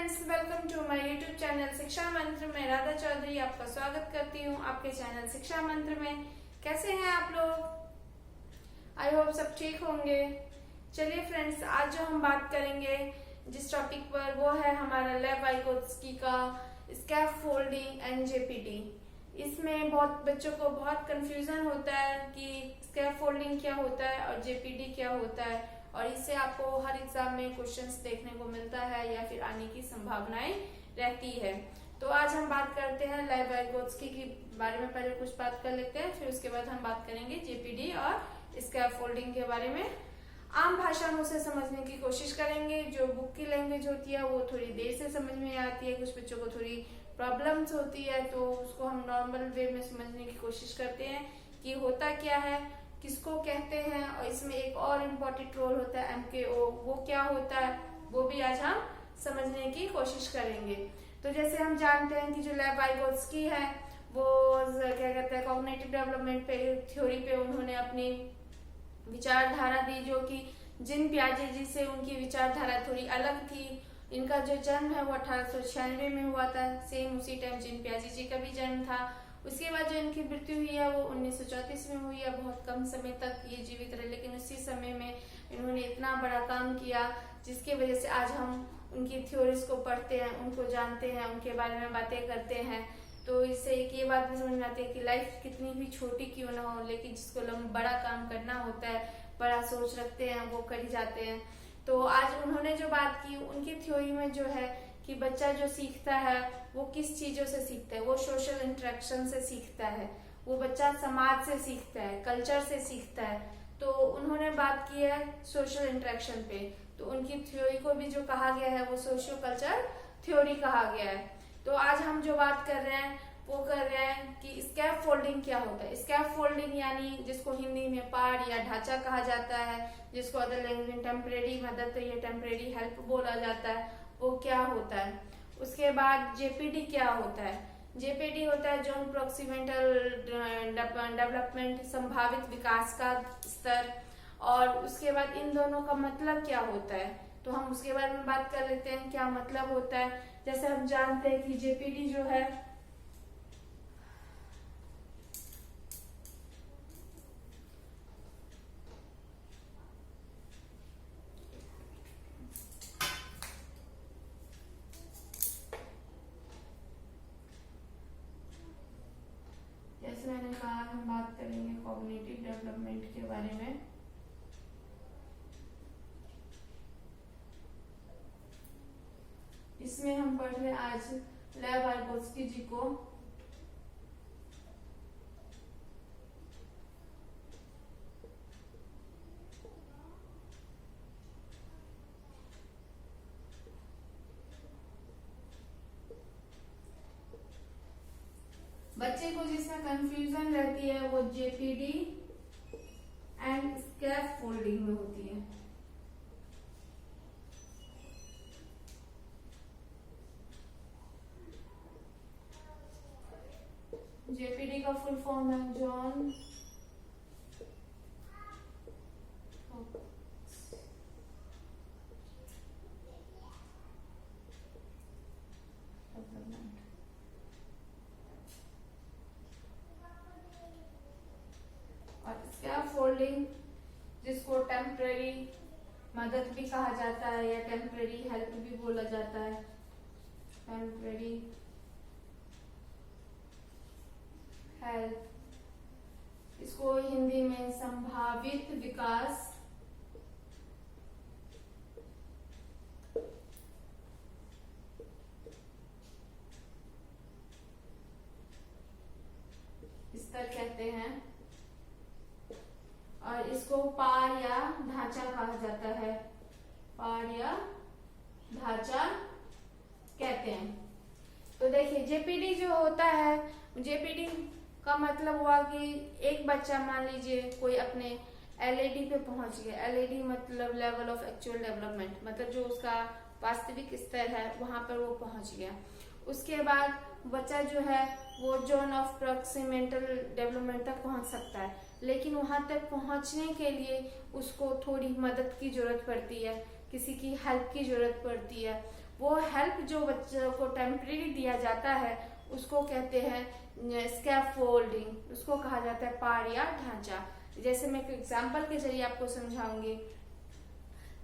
Friends, welcome to my YouTube channel Shiksha Mantra में। राधा चौधरी आपका स्वागत करती हूँ आपके चैनल शिक्षा मंत्र में। कैसे हैं आप लोग? आई होप सब ठीक होंगे। चलिए फ्रेंड्स, आज जो हम बात करेंगे जिस टॉपिक पर, वो है हमारा लेव वाइगोत्स्की का स्कैफोल्डिंग एंड जेपीडी। इसमें बहुत बच्चों को बहुत कंफ्यूजन होता है कि स्कैफोल्डिंग क्या होता है और जेपीडी क्या होता है, और इससे आपको हर एग्जाम में क्वेश्चंस देखने को मिलता है या फिर आने की संभावनाएं रहती है। तो आज हम बात करते हैं लेव वाइगोत्स्की के बारे में। पहले कुछ बात कर लेते हैं, फिर उसके बाद हम बात करेंगे जेपीडी और स्कैफोल्डिंग के बारे में। आम भाषा में उसे समझने की कोशिश करेंगे। जो बुक की लैंग्वेज होती है वो थोड़ी देर से समझ में आती है, कुछ बच्चों को थोड़ी प्रॉब्लम्स होती है, तो उसको हम नॉर्मल वे में समझने की कोशिश करते हैं कि होता क्या है, किसको कहते हैं, और इसमें एक और इम्पोर्टेंट रोल होता है MKO, वो क्या होता है वो भी आज हम समझने की कोशिश करेंगे। तो जैसे हम जानते हैं कि जो लेव वाइगोत्स्की है वो क्या कहते हैं, कॉग्निटिव डेवलपमेंट पे थ्योरी पे उन्होंने अपनी विचारधारा दी, जो कि जिन प्याजे जी से उनकी विचारधारा थोड़ी अलग थी। इनका जो जन्म है वो 1896 में हुआ था, सेम उसी टाइम जिन प्याजे जी का भी जन्म था। उसके बाद जो इनकी मृत्यु हुई है वो 1934 में हुई है। बहुत कम समय तक ये जीवित रहे, लेकिन उसी समय में इन्होंने इतना बड़ा काम किया जिसकी वजह से आज हम उनकी थ्योरीज को पढ़ते हैं, उनको जानते हैं, उनके बारे में बातें करते हैं। तो इससे एक ये बात भी समझ में आती है कि लाइफ कितनी भी छोटी क्यों ना हो, लेकिन जिसको बड़ा काम करना होता है, बड़ा सोच रखते हैं, वो कर ही जाते हैं। तो आज उन्होंने जो बात की, उनकी थ्योरी में जो है कि बच्चा जो सीखता है वो किस चीजों से सीखता है, वो सोशल इंटरेक्शन से सीखता है, वो बच्चा समाज से सीखता है, कल्चर से सीखता है। तो उन्होंने बात की है सोशल इंटरेक्शन पे, तो उनकी थ्योरी को भी जो कहा गया है वो सोशियो कल्चर थ्योरी कहा गया है। तो आज हम जो बात कर रहे हैं वो कर रहे हैं कि स्कैफोल्डिंग क्या होता है। स्कैफोल्डिंग यानी जिसको हिंदी में पाड़ या ढांचा कहा जाता है, जिसको अदर लैंग्वेज में टेम्परेरी मदद या टेम्परेरी हेल्प बोला जाता है, वो क्या होता है। उसके बाद जेपीडी क्या होता है। जेपीडी होता है जॉन प्रोक्सीमेंटल डेवलपमेंट, संभावित विकास का स्तर। और उसके बाद इन दोनों का मतलब क्या होता है, तो हम उसके बारे में बात कर लेते हैं क्या मतलब होता है। जैसे हम जानते हैं कि जेपीडी जो है जैसे मैंने कहा हम बात करेंगे कॉग्निटिव डेवलपमेंट के बारे में। इसमें हम पढ़ रहे आज लेव वाइगोत्स्की जी को। बच्चे को जिसमें कंफ्यूजन रहती है वो जेपीडी एंड स्कैफोल्डिंग में होती है। जेपीडी का फुल फॉर्म है जॉन और स्कैफोल्डिंग जिसको टेम्परेरी मदद भी कहा जाता है या टेम्परेरी हेल्प भी बोला जाता है। टेम्परेरी हेल्प, इसको हिंदी में संभावित विकास स्तर कहते हैं, और इसको पाड़ या ढांचा कहा जाता है। पाड़ या ढांचा कहते हैं। तो देखिए जेपीडी जो होता है, जेपीडी का मतलब हुआ कि एक बच्चा मान लीजिए कोई अपने LAD पे पहुंच गया। LAD मतलब लेवल ऑफ एक्चुअल डेवलपमेंट, मतलब जो उसका वास्तविक स्तर है वहां पर वो पहुंच गया। उसके बाद बच्चा जो है वो जोन ऑफ प्रॉक्सिमेंटल डेवलपमेंट तक पहुंच सकता है, लेकिन वहां तक पहुंचने के लिए उसको थोड़ी मदद की जरूरत पड़ती है, किसी की हेल्प की जरूरत पड़ती है। वो हेल्प जो बच्चों को टेम्परेरी दिया जाता है उसको कहते हैं स्कैफोल्डिंग, उसको कहा जाता है पार या ढांचा। जैसे मैं एक एग्जाम्पल के जरिए आपको समझाऊंगी।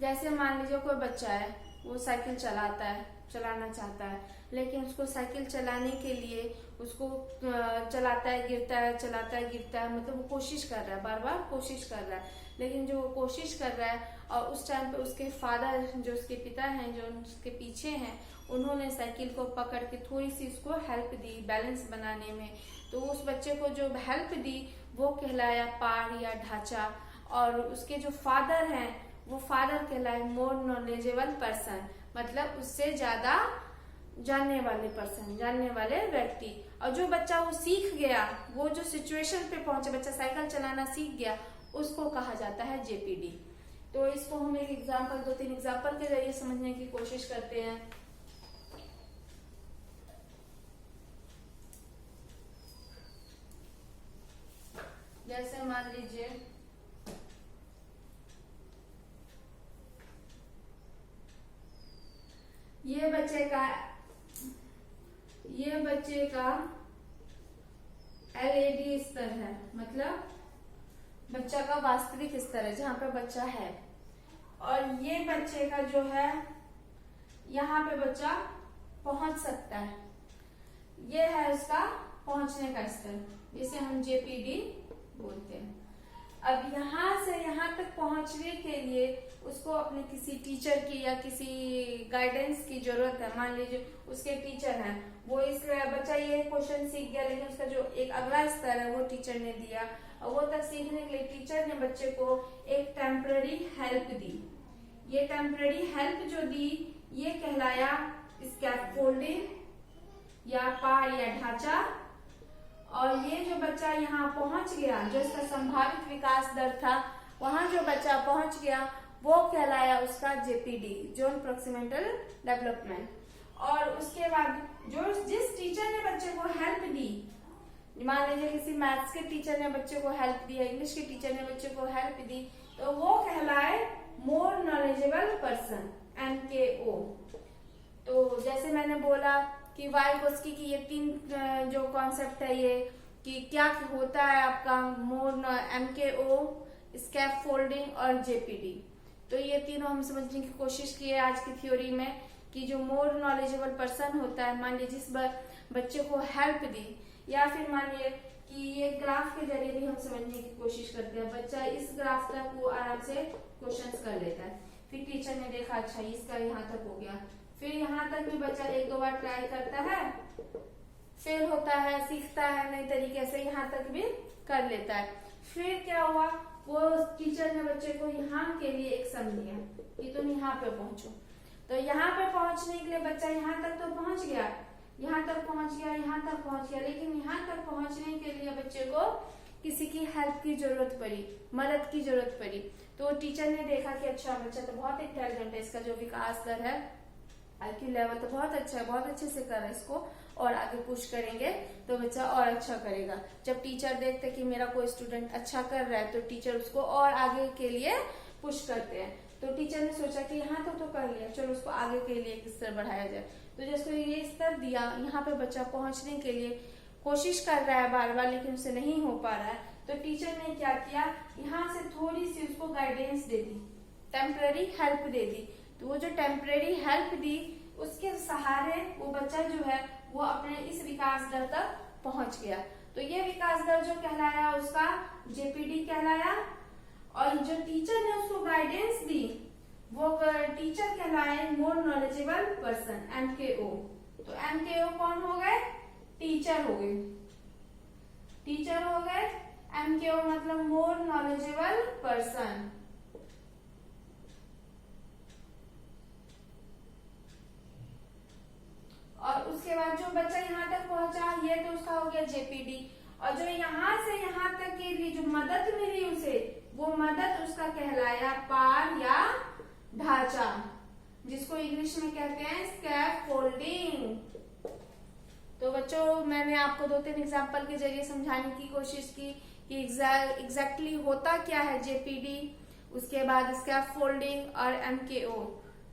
जैसे मान लीजिए कोई बच्चा है, वो साइकिल चलाना चाहता है, लेकिन उसको साइकिल चलाने के लिए उसको चलाता है गिरता है, चलाता है गिरता है, मतलब वो कोशिश कर रहा है, बार बार कोशिश कर रहा है। लेकिन जो वो कोशिश कर रहा है और उस टाइम पे उसके फादर, जो उसके पिता हैं, जो उसके पीछे हैं, उन्होंने साइकिल को पकड़ के थोड़ी सी उसको हेल्प दी बैलेंस बनाने में, तो उस बच्चे को जो हेल्प दी वो कहलाया पार या ढांचा। और उसके जो फादर हैं वो फादर कहलाए मोर नॉलेजेबल पर्सन, मतलब उससे ज्यादा जानने वाले पर्सन, जानने वाले व्यक्ति। और जो बच्चा वो सीख गया, वो जो सिचुएशन पे पहुंचे, बच्चा साइकिल चलाना सीख गया, उसको कहा जाता है जेपीडी। तो इसको हम एक एग्जाम्पल, 2-3 एग्जाम्पल के जरिए समझने की कोशिश करते हैं। जैसे मान लीजिए ये बच्चे का एलएडी स्तर है, मतलब बच्चा का वास्तविक स्तर है जहाँ पे बच्चा है। और ये बच्चे का जो है यहाँ पे बच्चा पहुंच सकता है, ये है उसका पहुंचने का स्तर, जिसे हम जेपीडी बोलते हैं। अब यहाँ से यहाँ तक पहुंचने के लिए उसको अपने किसी टीचर की या किसी गाइडेंस की जरूरत है। मान लीजिए उसके टीचर हैं, वो इस बच्चा ये क्वेश्चन सीख गया, लेकिन उसका जो एक अगला स्तर है वो टीचर ने दिया, और वो तक सीखने के लिए टीचर ने बच्चे को एक टेम्पररी हेल्प दी। ये टेम्पररी हेल्प जो दी ये कहलाया स्कैफोल्डिंग या पार या ढांचा। और ये जो बच्चा यहाँ पहुंच गया, जो इसका संभावित विकास दर था, वहां जो बच्चा पहुंच गया वो कहलाया उसका जेपीडी, जोन प्रोक्सीमेंटल डेवलपमेंट। और उसके बाद जो जिस टीचर ने बच्चे को हेल्प दी, मान लीजिए किसी मैथ्स के टीचर ने बच्चे को हेल्प दी, इंग्लिश के टीचर ने बच्चे को हेल्प दी, तो वो कहलाए मोर नॉलेजेबल पर्सन, MKO। तो जैसे मैंने बोला कि वाइगोत्स्की की ये 3 जो कॉन्सेप्ट है, ये कि क्या होता है आपका मोर MKO, स्कैफोल्डिंग और जेपीडी। तो ये तीनों हम समझने की कोशिश की है आज की थ्योरी में, कि जो मोर नॉलेजेबल पर्सन होता है, मान लीजिए जिस बच्चे को हेल्प दी, या फिर मानिए कि ये ग्राफ के जरिए भी हम समझने की कोशिश करते हैं। बच्चा इस ग्राफ तक वो आराम से क्वेश्चंस कर लेता है, फिर टीचर ने देखा अच्छा इसका यहाँ तक हो गया, फिर यहाँ तक भी बच्चा 1-2 बार ट्राई करता है, फेल होता है, सीखता है नए तरीके से, यहाँ तक भी कर लेता है। फिर क्या हुआ, वो टीचर ने बच्चे को यहाँ के लिए एक सम दिया कि तुम यहाँ पे पहुंचो। तो यहाँ पे पहुंचने के लिए बच्चा यहाँ तक तो पहुंच गया, यहाँ तक पहुंच गया, यहाँ तक पहुंच गया, लेकिन यहाँ तक पहुंचने के लिए बच्चे को किसी की हेल्प की जरूरत पड़ी, मदद की जरूरत पड़ी। तो टीचर ने देखा कि अच्छा बच्चा तो बहुत इंटेलिजेंट है, इसका जो विकास दर है, IQ लेवल तो बहुत अच्छा है, बहुत अच्छे से कर रहा है, इसको और आगे पुश करेंगे तो बच्चा और अच्छा करेगा। जब टीचर देखते कि मेरा कोई स्टूडेंट अच्छा कर रहा है तो टीचर उसको और आगे के लिए पुश करते हैं। तो टीचर ने सोचा कि यहाँ तो कर लिया, चलो उसको आगे के लिए एक स्तर बढ़ाया जाए। तो जिसको ये स्तर दिया, यहाँ पे बच्चा पहुंचने के लिए कोशिश कर रहा है बार बार, लेकिन उससे नहीं हो पा रहा है। तो टीचर ने क्या किया, यहाँ से थोड़ी सी उसको गाइडेंस दे दी, टेम्पररी हेल्प दे दी। तो वो जो टेम्पररी हेल्प दी, उसके सहारे वो बच्चा जो है वो अपने इस विकास दर तक पहुंच गया। तो ये विकास दर जो कहलाया उसका जेपीडी कहलाया। और जो टीचर ने उसको गाइडेंस दी वो टीचर कहलाए मोर नॉलेजेबल पर्सन, MKO। तो MKO कौन हो गए, टीचर हो गए, टीचर हो गए। MKO मतलब मोर नॉलेजेबल पर्सन। और उसके बाद जो बच्चा यहाँ तक पहुंचा, ये तो उसका हो गया जेपीडी। और जो यहाँ से यहाँ तक के लिए जो मदद मिली उसे, वो मदद उसका कहलाया पार या ढांचा, जिसको इंग्लिश में कहते हैं स्कैफोल्डिंग। तो बच्चों मैंने आपको 2-3 एग्जाम्पल के जरिए समझाने की कोशिश की कि एग्जैक्टली होता क्या है जेपीडी, उसके बाद स्कैफोल्डिंग और MKO।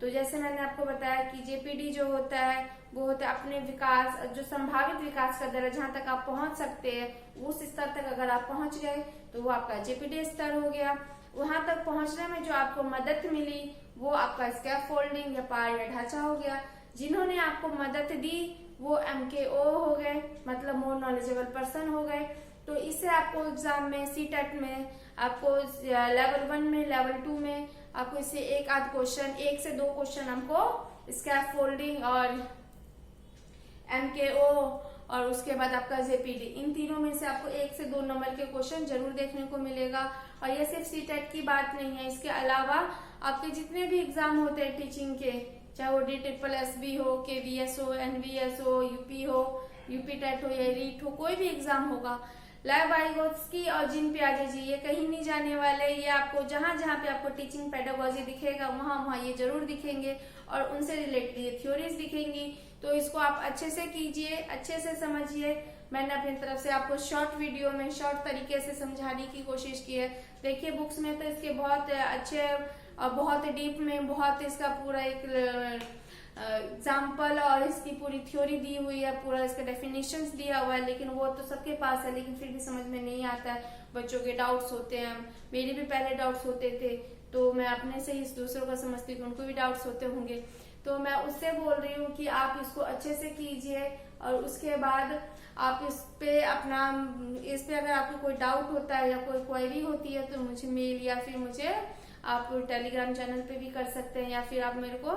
तो जैसे मैंने आपको बताया कि जेपीडी जो होता है वो होता है अपने विकास, जो संभावित विकास का दर है, जहां तक आप पहुंच सकते हैं उस स्तर तक अगर आप पहुंच गए तो वो आपका जेपीडी स्तर हो गया। वहां तक पहुंचने में जो आपको मदद मिली वो आपका स्कैफोल्डिंग या पार या ढांचा हो गया। जिन्होंने आपको मदद दी वो MKO हो गए, मतलब मोर नॉलेजेबल पर्सन हो गए। तो इससे आपको एग्जाम में सीटेट में आपको लेवल 1 में लेवल 2 में आपको इससे एक आध क्वेश्चन, 1 से 2 क्वेश्चन हमको स्कैफोल्डिंग और MKO और उसके बाद आपका जेपीडी, इन तीनों में से आपको 1 से 2 नंबर के क्वेश्चन जरूर देखने को मिलेगा। और ये सिर्फ सीटेट की बात नहीं है, इसके अलावा आपके जितने भी एग्जाम होते हैं टीचिंग के, चाहे वो DSSB हो, KVS हो, NVS हो, यूपी हो, यूपी टेट हो या रीट हो, कोई भी एग्जाम होगा, लैब वाइगोत्स्की और जिन पियाजे जी ये कहीं नहीं जाने वाले। ये आपको जहां जहां पे आपको टीचिंग पेडागोजी दिखेगा वहां वहां ये जरूर दिखेंगे और उनसे रिलेटेड ये थ्योरीज दिखेंगी। तो इसको आप अच्छे से कीजिए, अच्छे से समझिए। मैंने अपनी तरफ से आपको शॉर्ट वीडियो में शॉर्ट तरीके से समझाने की कोशिश की है। देखिए बुक्स में तो इसके बहुत अच्छे और बहुत डीप में बहुत इसका पूरा एक एग्जाम्पल और इसकी पूरी थ्योरी दी हुई है, पूरा इसका डेफिनेशंस दिया हुआ है, लेकिन वो तो सबके पास है, लेकिन फिर भी समझ में नहीं आता है। बच्चों के डाउट्स होते हैं, मेरे भी पहले डाउट्स होते थे, तो मैं अपने से ही दूसरों का समझती हूँ, उनको भी डाउट्स होते होंगे। तो मैं उससे बोल रही हूँ कि आप इसको अच्छे से कीजिए और उसके बाद आप इस पे अगर आपको कोई डाउट होता है या कोई क्वेरी होती है तो मुझे मेल या फिर मुझे आप टेलीग्राम चैनल पे भी कर सकते हैं या फिर आप मेरे को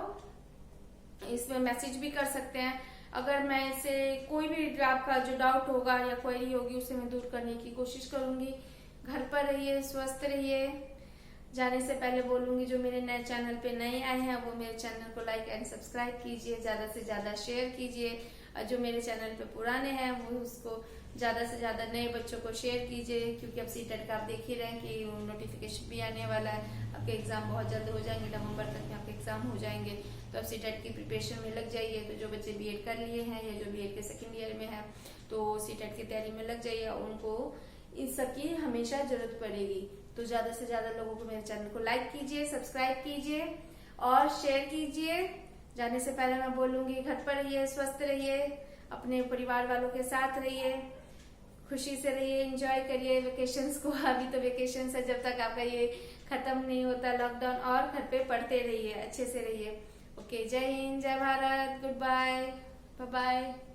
इसमें मैसेज भी कर सकते हैं। अगर मैं इसे कोई भी आपका जो डाउट होगा या क्वेरी होगी उसे मैं दूर करने की कोशिश करूंगी। घर पर रहिए, स्वस्थ रहिए। जाने से पहले बोलूंगी जो मेरे नए चैनल पे नए आए हैं वो मेरे चैनल को लाइक एंड सब्सक्राइब कीजिए, ज्यादा से ज्यादा शेयर कीजिए, और जो मेरे चैनल पे पुराने हैं वो उसको ज्यादा से ज्यादा नए बच्चों को शेयर कीजिए, क्योंकि अब सीटेट का आप देख ही रहे हैं कि नोटिफिकेशन भी आने वाला है। आपके एग्जाम बहुत जल्द हो जाएंगे, नवंबर तक में आपके एग्जाम हो जाएंगे। तो अब सीटेट की प्रिपरेशन में लग जाइए। तो जो बच्चे बीएड कर लिए हैं या जो बीएड के सेकंड ईयर में है तो सीटेट की तैयारी में लग जाइए, उनको इन सब की हमेशा जरूरत पड़ेगी। तो ज्यादा से ज्यादा लोगों को मेरे चैनल को लाइक कीजिए, सब्सक्राइब कीजिए और शेयर कीजिए। जाने से पहले मैं बोलूंगी घर पर रहिए, स्वस्थ रहिए, अपने परिवार वालों के साथ रहिए, खुशी से रहिए, एंजॉय करिए वेकेशंस को। अभी तो वेकेशंस है, जब तक आपका ये खत्म नहीं होता लॉकडाउन, और घर पे पढ़ते रहिए, अच्छे से रहिए। ओके, जय हिंद, जय भारत, गुड बाय, बाय बाय।